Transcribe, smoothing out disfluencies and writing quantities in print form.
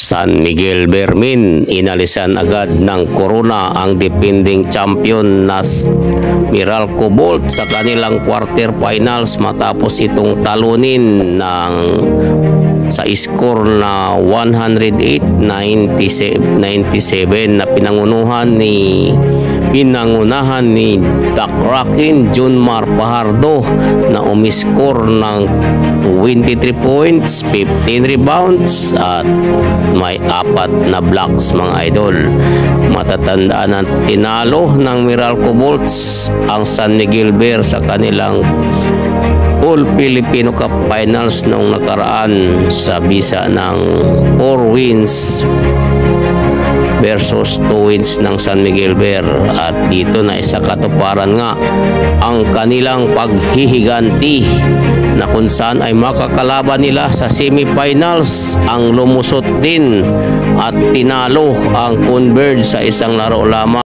San Miguel Bermin, inalisan agad ng corona ang defending champion na Meralco Bolt sa kanilang quarterfinals matapos itong talunin ng sa score na 108-97 na pinangunahan ni The Kraken Junmar Fajardo na umiscore ng 23 points, 15 rebounds at may 4 na blocks mga idol. Matatandaan na tinalo ng Meralco Bolts ang San Miguel Bear sa kanilang All Filipino Cup Finals noong nakaraan sa bisa ng 4 wins versus 2 wins ng San Miguel Bear, at dito na isa katuparan nga ang kanilang paghihiganti na kung saan ay makakalaban nila sa semifinals ang lumusot din at tinalo ang Converge sa isang laro lamang.